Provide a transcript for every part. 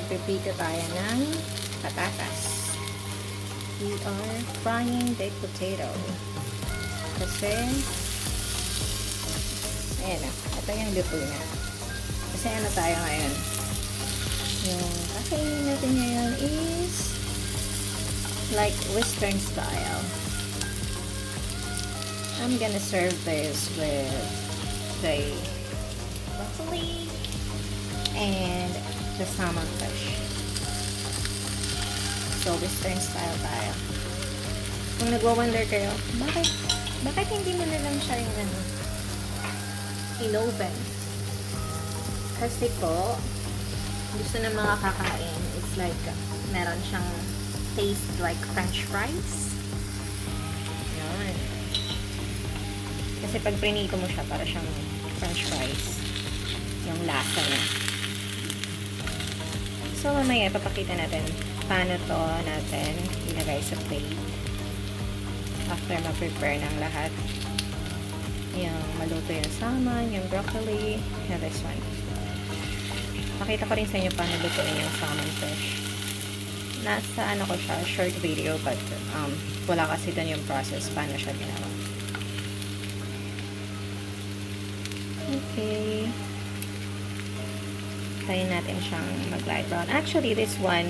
Nagpipito tayo ng patatas. We are frying baked potato. Kasi, ayan na. Ito yung luto na. Kasi ano tayo ngayon? Yung kakainin natin ngayon is like Western style. I'm gonna serve this with the broccoli and the salmon fish. So, Western style tayo. Kung nagwa-wonder kayo, bakit hindi mo na lang siya yung in-oven? Kasi po, gusto ng mga kakain, it's like, meron siyang taste like french fries. Yan. Kasi pag prinito mo siya, para siyang french fries. Yung lasa niya. So, mamaya, ipapakita natin paano to natin ilagay sa plate. After ma-prepare ng lahat. Yung maluto yung salmon, yung broccoli, and this one. Pakita ko rin sa inyo paano lutuin yung salmon fish. Nasa ano ko siya, short video, but wala kasi doon yung process paano siya ginawa. Okay. Tayo natin siyang mag-light brown. Actually, this one,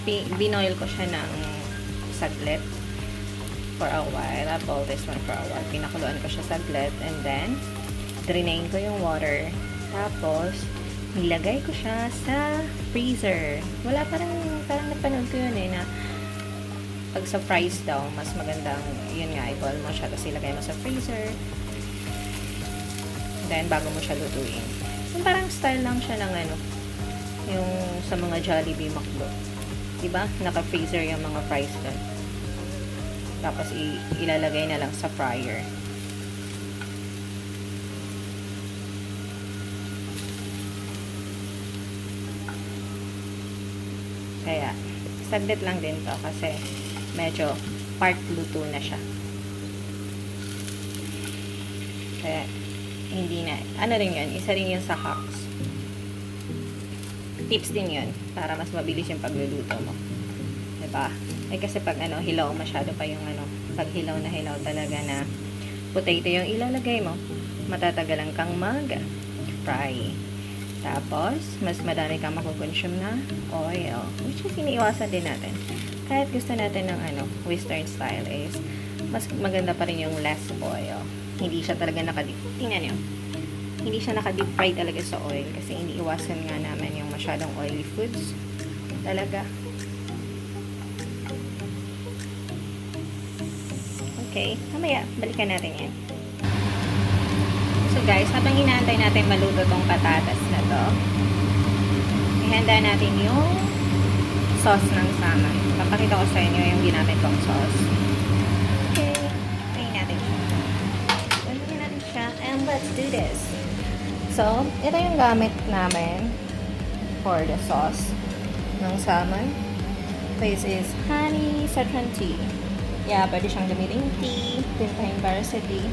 binoil ko siya ng saglit for a while. I boiled this one for a while. Pinakuluan ko siya saglit, and then, drainain ko yung water. Tapos, nilagay ko siya sa freezer. Wala, parang napanood ko yun na pag sa fries daw, mas magandang, yun nga, i-boil mo siya, tapos ilagay mo sa freezer. Then, bago mo siya lutuin. Yung parang style lang siya ng yung sa mga Jollibee McDo. Diba? Naka-freezer yung mga fries doon. Tapos, ilalagay na lang sa fryer. Kaya, saglit lang din to kasi medyo part luto na siya. Kaya, hindi na. Ano rin yun? Isa rin yun sa hacks. Tips din yun para mas mabilis yung pagluluto mo. Diba? Eh kasi pag hilaw masyado pa yung pag hilaw talaga na potato yung ilalagay mo, matatagalan kang mag-fry. Tapos, mas madami kang makukonsume na oil. Which is iniiwasan din natin. Kahit gusto natin ng Western style is, mas maganda pa rin yung less oil. Hindi siya talaga tingnan nyo. Hindi siya naka-deep fry talaga sa oil kasi iniiwasan nga naman yung masyadong oily foods. Talaga. Okay. Mamaya, balikan natin yan. So guys, habang inaantay natin maluto tong patatas na to, ihanda natin yung sauce ng salmon. Papakita ko sa inyo yung ginamit kong sauce. Okay. Tayin natin siya. Tayin natin siya. And let's do this. So, ito yung gamit namin for the sauce ng salmon. This is honey Szechuan tea. Yeah, pwede siyang gamitin tea, tintahin para sa tea.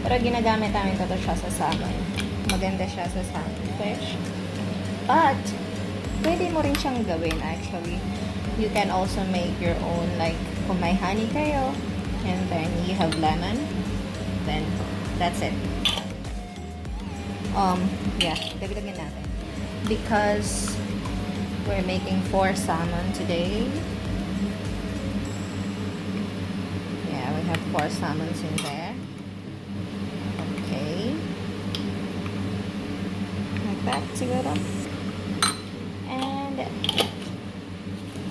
Pero ginagamit namin ito siya sa salmon. Maganda siya sa salmon fish. But, pwede mo rin siyang gawin actually. You can also make your own, like, kung may honey kayo, and then you have lemon, then that's it. Yeah, dagdagan natin. Because we're making 4 salmon today. Yeah, we have 4 salmons in there. Okay. Like that, siguro. And,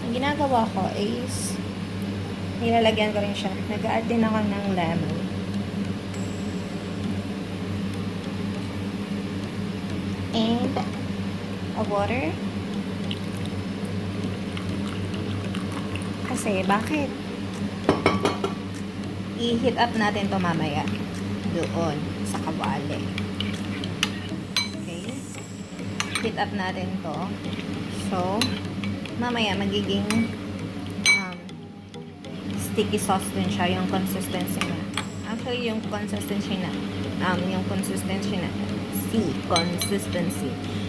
ang ginagawa ko is, nilalagyan ko rin siya. Nag-add din ako ng lemon. And, a water. Kasi, bakit? I-heat up natin to mamaya. Doon, sa kawali. Okay? Heat up natin to. So, mamaya magiging sticky sauce din siya, yung consistency na. Actually, yung consistency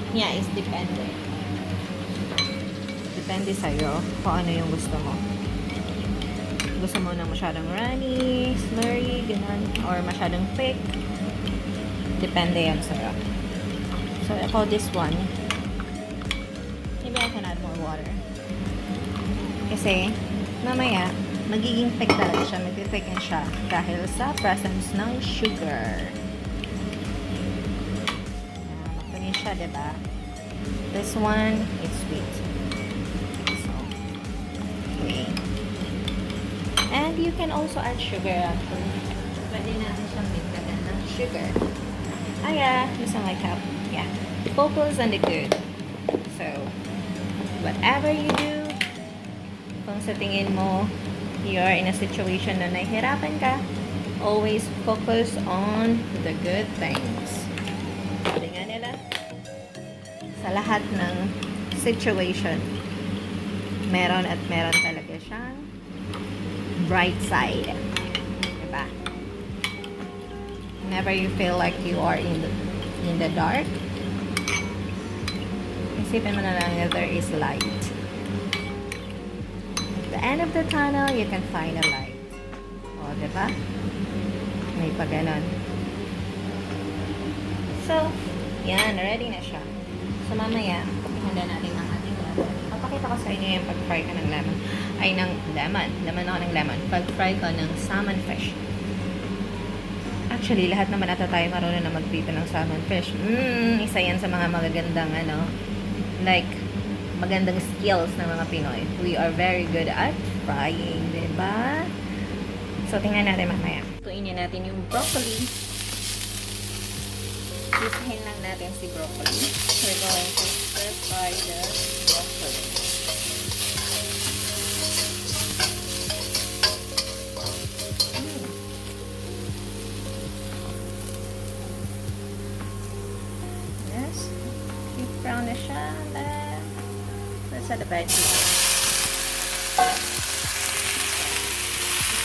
niya is dependent Depende sa'yo kung ano yung gusto mo. Gusto mo ng masyadong runny, slurry, ganun, or masyadong thick. Depende yan sa'yo. So, ako this one, maybe I can add more water. Kasi, mamaya, magiging thick talaga siya, magti-thicken siya dahil sa presence ng sugar. Magpanin siya, diba? This one, it's sweet. So, okay. And you can also add sugar actually. Pwede natin siyang bigyan ng sugar. Using my cup. Yeah. Focus on the good. So, whatever you do, kung sa tingin mo, you're in a situation na nahihirapan ka, always focus on the good things. Sabi nga nila, sa lahat ng situation, meron at meron talaga siyang bright side. Diba? Whenever you feel like you are in the dark, isipin mo na lang that there is light. At the end of the tunnel, you can find a light. O, diba? May pa ganon. So, yan. Ready na siya. So, mamaya, handa natin ang ating lemon. Papakita ko sa inyo yung pag-fry ka ng lemon. Ay, ng lemon. Laman ako ng lemon. Pag-fry ko ng salmon fish. Actually, lahat naman ata tayo marunong na magprito ng salmon fish. Isa yan sa mga magagandang, like, magandang skills ng mga Pinoy. We are very good at frying, diba? So, tingnan natin mamaya. Tuin natin yung broccoli. Isahin lang natin si broccoli. We're going to stir fry the broccoli. Yes. Keep brown na siya. Let's add the veggies.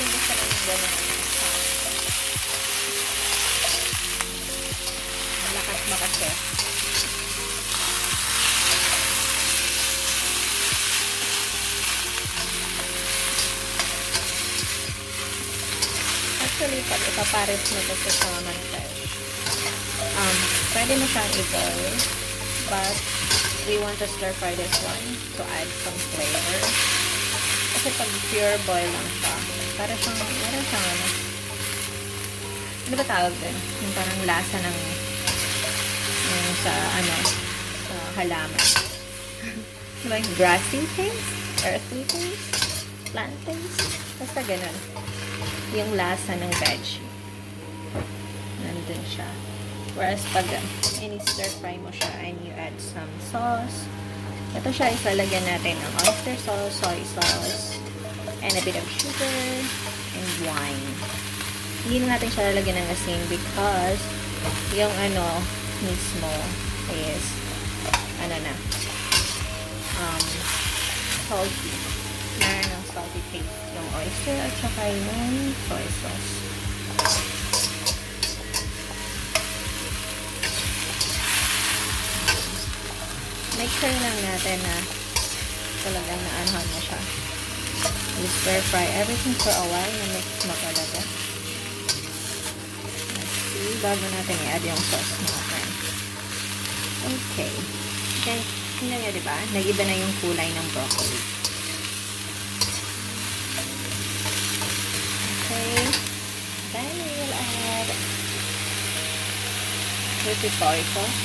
Gusto lang yung ganyan. Malakas makasya. Actually, pag ipapares mo ito sa salmon fish, pwede mo siyang i-boil, but we want to stir fry this one to add some flavor. Kasi pag pure boil lang siya, para siyang, meron siyang ano ba tawag din? Yung parang lasa ng sa halaman. Diba yung grassy taste? Earthy taste? Plant taste? Basta ganun. Yung lasa ng veggie. Nandun siya. Whereas pag ini-stir fry mo siya and you add some sauce, ito siya, isalagyan natin ng oyster sauce, soy sauce, and a bit of sugar, and wine. Hindi na natin siya lalagyan ng asin because yung mismo is salty. Meron ng salty taste yung oyster at saka yung soy sauce. Make sure lang natin na talagang naanhan mo siya. You stir fry everything for a while na mix mo talaga. Let's see, bago natin i-add yung sauce natin. Okay. Okay, tingnan nyo diba? Nag-iba na yung kulay ng broccoli. Okay. Then we will add soy sauce.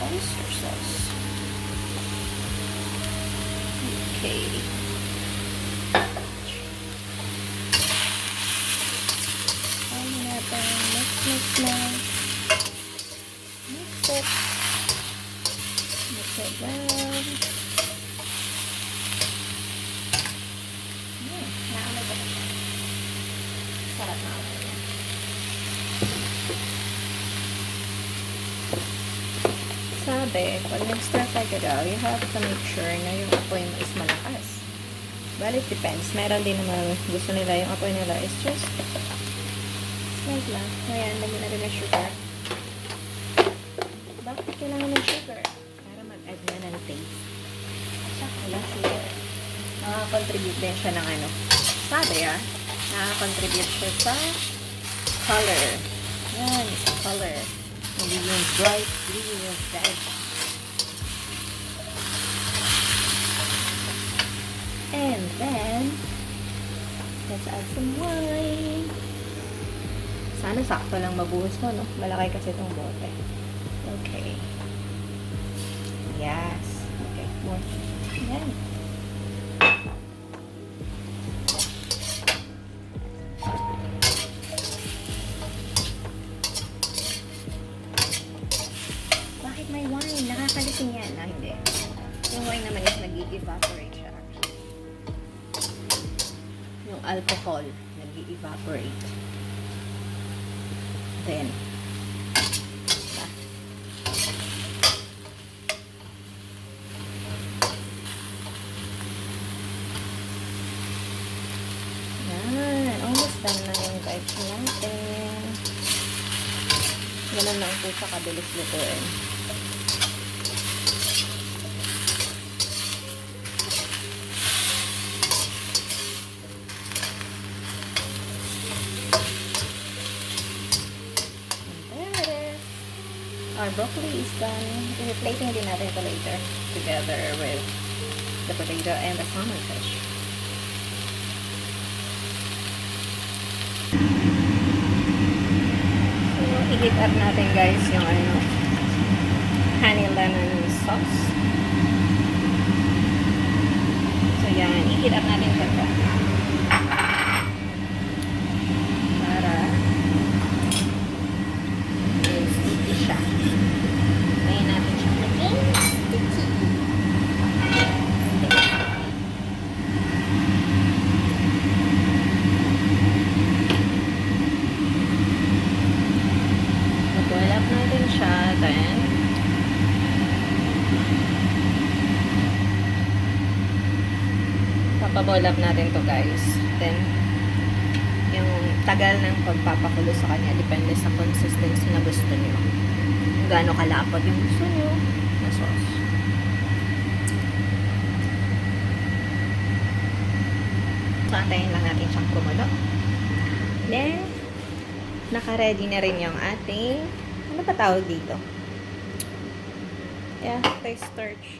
Oyster sauce. Okay. it. Mix it well. Naamoy ko na siya. Sarap na ako yan. Sabi, pag nag-stir fry ka daw, you have to make sure na yung apoy mo is malakas. Well, it depends. Meron din naman gusto nila yung apoy nila is just slight lang. Ayan, lagyan natin ng sugar. Bakit kailangan ng sugar? Para mag-add na ng taste. At saka wala sugar. Nakaka-contribute din siya ng ano. Sabi nakaka-contribute siya sa color. Yan, sa color. Hindi yung bright green, yung red. And then, let's add some wine. Sana sakto lang mabuhos mo, no? Malaki kasi itong bote. Okay. Yes. Okay, more. Yan. Bakit may wine? Nakakalising yan. Hindi. Yung wine naman is nag-evaporate siya. Yung alcohol, nag-evaporate. Then, yan. Almost done na yung vibes natin. Ganun lang po siya kabilis lutuin. Our broccoli is done. I-plating din natin ito later together with the potato and the salmon fish. So, i-heat up natin guys yung honey lemon sauce. So, yan. I-heat up natin ito. Para sticky siya. Ngayon natin siya maging sticky. Mag-boil up natin siya. Then, papaboil up natin to guys. Then, yung tagal ng pagpapakulo sa kanya depende sa consistency na gusto nyo. Kung gaano kalapot yung gusto nyo na sauce. So, antayin lang natin siyang kumulo. Then, naka-ready na rin yung ating, ano ba tawag dito? Yeah, taste starch.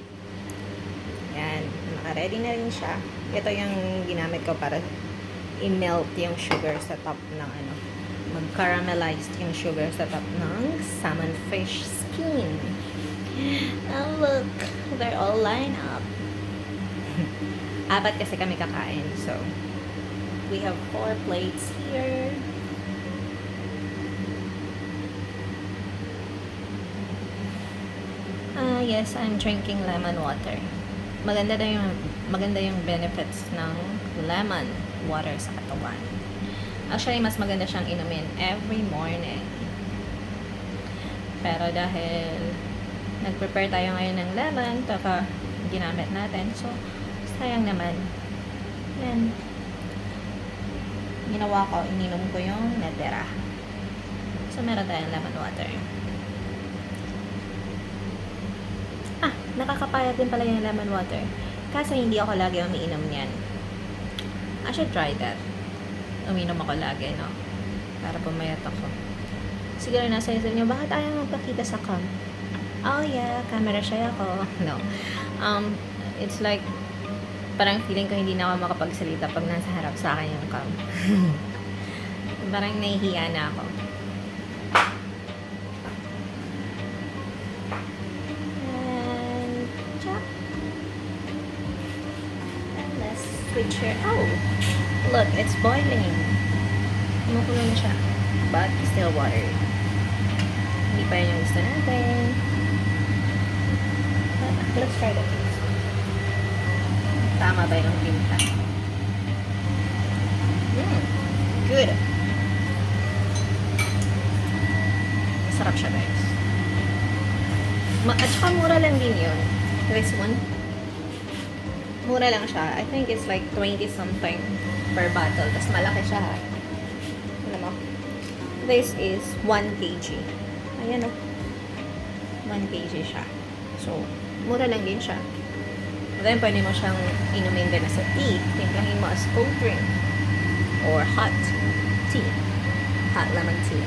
Yan, naka-ready na rin siya. Ito yung ginamit ko para i-melt yung sugar sa top ng mag-caramelize yung sugar sa top ng salmon fish skin. Oh, look. They're all lined up. Apat kasi kami kakain. So, we have 4 plates here. Yes, I'm drinking lemon water. Maganda yung benefits ng lemon water sa katawan. Actually, mas maganda siyang inumin every morning. Pero dahil nag-prepare tayo ngayon ng lemon, taka ginamit natin. So, sayang naman. Yan. Ginawa ko, ininom ko yung natira. So, meron tayong lemon water. Nakakapayat din pala yung lemon water. Kaso hindi ako lagi umiinom niyan. I should try that. Uminom ako lagi, no? Para pumayat ako. Siguro nasa isip niyo, bakit ayaw magpakita sa cam? Oh yeah, camera shy ako. No. It's like, parang feeling ko hindi na ako makapagsalita pag nasa harap sa akin yung cam. Parang nahihiya na ako. Switch here. Oh, look, it's boiling. Kumukulo na siya. But still water. Hindi pa yun yung gusto natin. Let's try the taste. Tama ba yung tinta? Good. Masarap siya, guys. At saka mura lang din yun. This one. Mura lang siya. I think it's like 20 something per bottle. Tapos malaki siya, ha. Alam mo? This is 1 kg. Ayan, oh. 1 kg siya. So, mura lang din siya. Then, pwede mo siyang inumin din na sa tea. Timplahin mo as cold drink. Or hot tea. Hot lemon tea.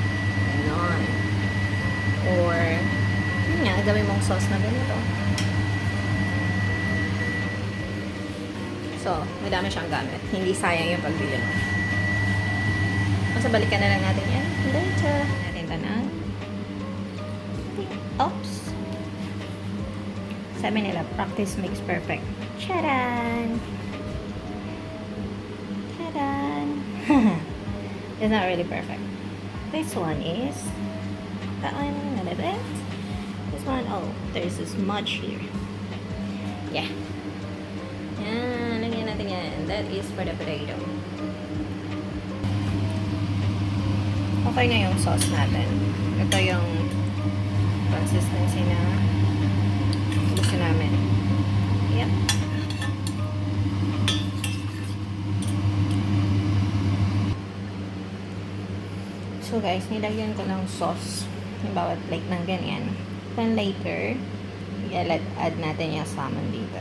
Ganon. Or, yun nga, gawin mong sauce na ganito. So, madami siyang gamit. Hindi sayang yung pagbili mo. Basta balikan na lang natin yan later. Natin ito na. Oops. Sabi nila, practice makes perfect. Charan! Charan! It's not really perfect. This one is, that one a little bit. This one, oh, there's this smudge here. Yeah. Yan, lagyan natin yan. That is for the potato. Okay na yung sauce natin. Ito yung consistency na gusto namin. Yep. So guys, nilagyan ko ng sauce. Yung bawat plate ng ganyan. Then later, add natin yung salmon dito.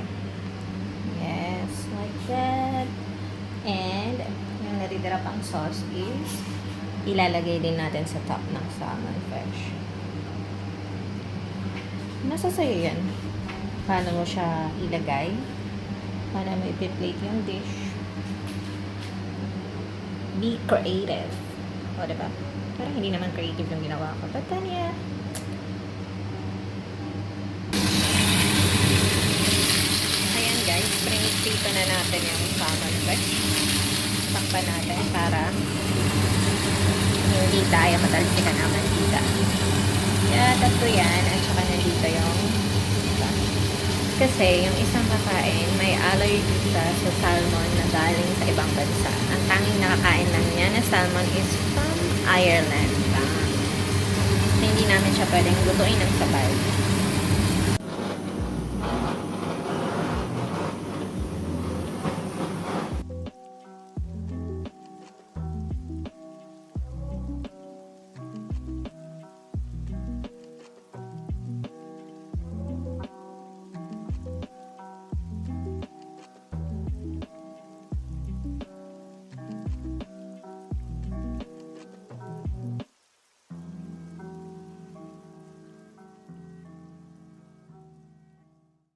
Yes, like that. And yung natitira pang sauce is ilalagay din natin sa top ng salmon fish. Nasa sa'yo yan. Paano mo siya ilagay? Paano mo ipi-plate yung dish? Be creative. O, diba? Parang hindi naman creative yung ginawa ko. But then, yeah. Ayan, guys. Prinitito na natin yung salmon fish. Takpan natin para hindi tayo matalsikan ng mantika. Yeah, tatlo yan. At saka nandito yung isa. Kasi yung isang kakain, may allergy siya sa salmon na galing sa ibang bansa. Ang tanging nakakain lang niya na salmon is from Ireland. Hindi namin siya pwedeng lutuin ng sabay.